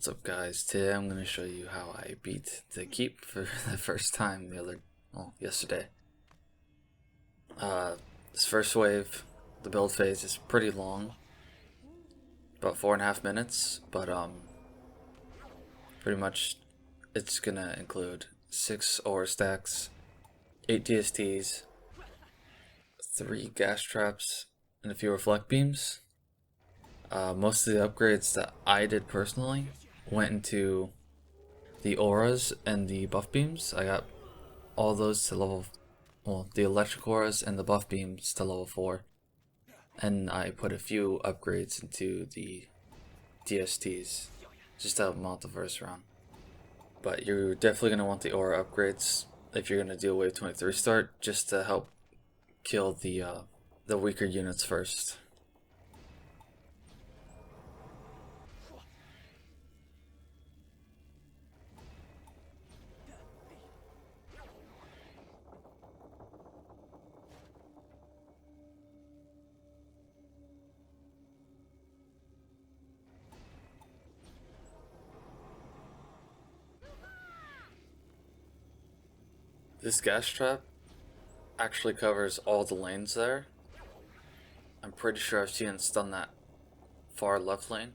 What's up, guys? Today I'm going to show you how I beat the keep for the first time yesterday. This first wave, the build phase is pretty long, about 4.5 minutes, but pretty much it's gonna include 6 ore stacks, 8 DSTs, 3 gas traps, and a few reflect beams. Most of the upgrades that I did personally went into the auras and the buff beams. I got all those to the electric auras and the buff beams to level 4. And I put a few upgrades into the DSTs just to help them out the first round. But you're definitely going to want the aura upgrades if you're going to do a wave 23 start, just to help kill the weaker units first. This gas trap actually covers all the lanes there. I'm pretty sure I've seen it stun that far left lane,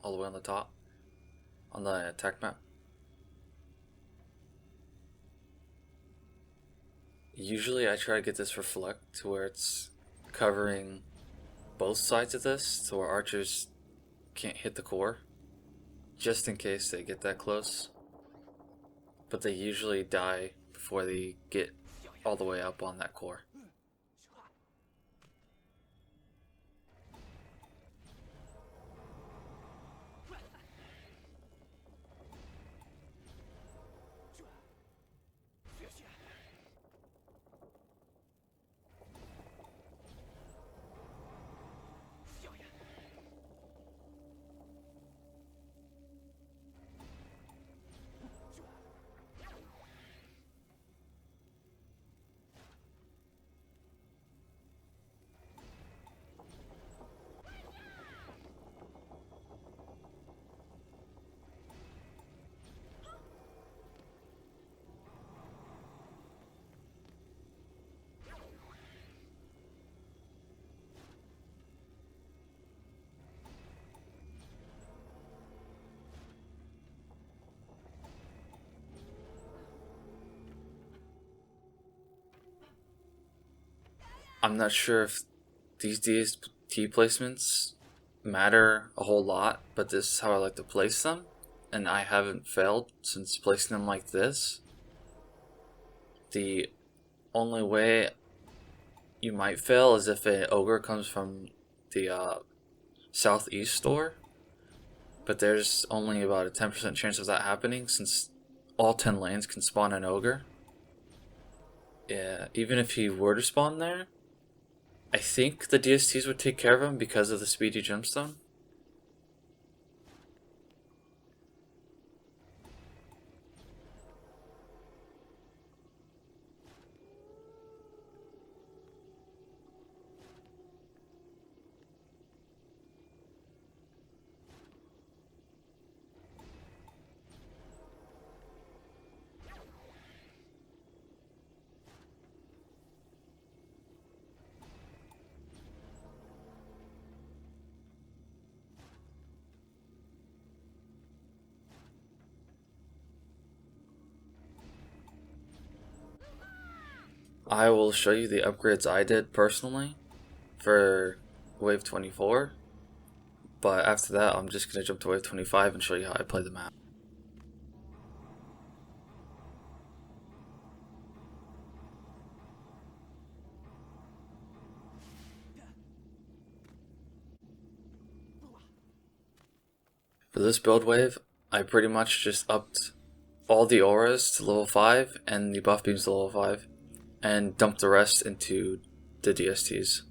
all the way on the top, on the attack map. Usually I try to get this reflect to where it's covering both sides of this, to where archers can't hit the core, just in case they get that close. But they usually die before they get all the way up on that core. I'm not sure if these DST placements matter a whole lot, but this is how I like to place them, and I haven't failed since placing them like this. The only way you might fail is if an ogre comes from the southeast door, but there's only about a 10% chance of that happening since all 10 lanes can spawn an ogre. Yeah, even if he were to spawn there, I think the DSTs would take care of him because of the speedy gemstone. I will show you the upgrades I did personally for wave 24, but after that I'm just going to jump to wave 25 and show you how I play the map. For this build wave, I pretty much just upped all the auras to level 5 and the buff beams to level 5, and dumped the rest into the DSTs.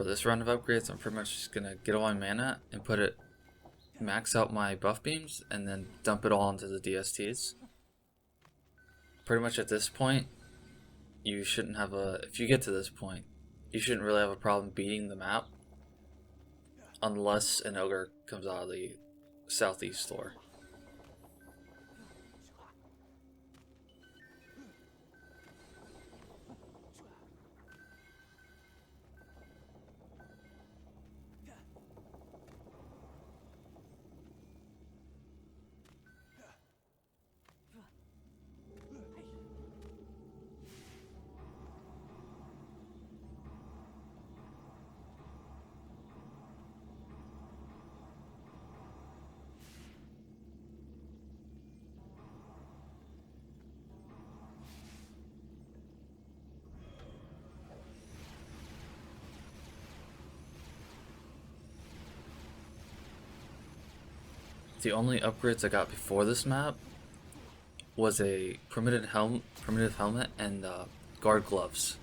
for this round of upgrades, I'm pretty much just gonna get all my mana and put it, max out my buff beams, and then dump it all into the DSTs. Pretty much at this point, you shouldn't have if you get to this point, you shouldn't really have a problem beating the map unless an ogre comes out of the southeast door. The only upgrades I got before this map was a primitive helmet and guard gloves.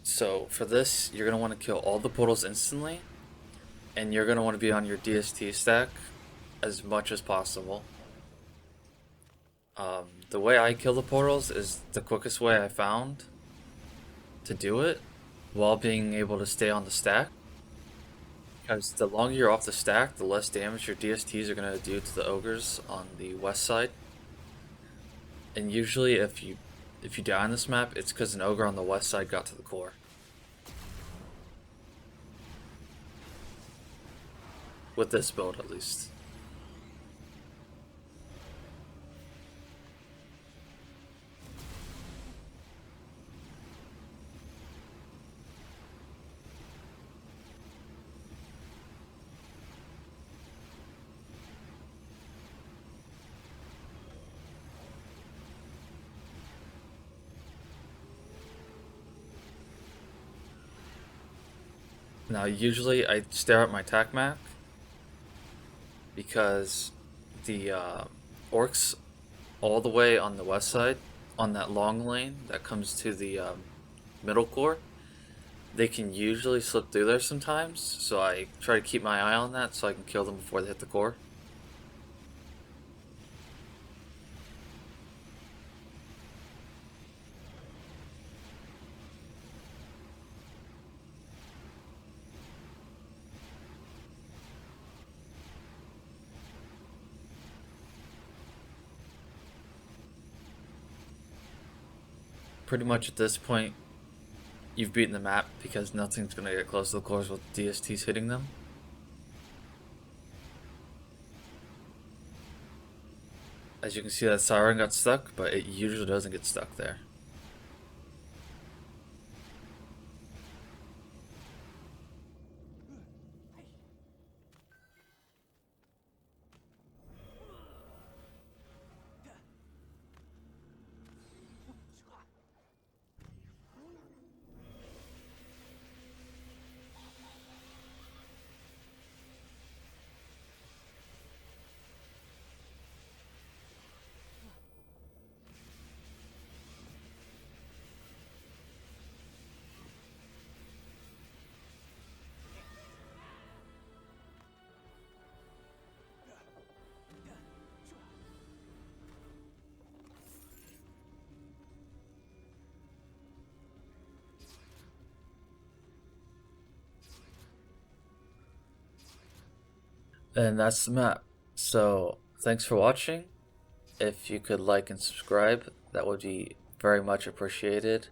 So for this, you're going to want to kill all the portals instantly, and you're going to want to be on your DST stack as much as possible. The way I kill the portals is the quickest way I found to do it while being able to stay on the stack, because the longer you're off the stack, the less damage your DSTs are going to do to the ogres on the west side. And usually if you die on this map, it's because an ogre on the west side got to the core. With this build at least. Now usually I stare at my attack map because the orcs all the way on the west side, on that long lane that comes to the middle core, they can usually slip through there sometimes, so I try to keep my eye on that so I can kill them before they hit the core. Pretty much at this point, you've beaten the map because nothing's going to get close to the cores with DSTs hitting them. As you can see, that siren got stuck, but it usually doesn't get stuck there. And that's the map. So thanks for watching. If you could like and subscribe, that would be very much appreciated.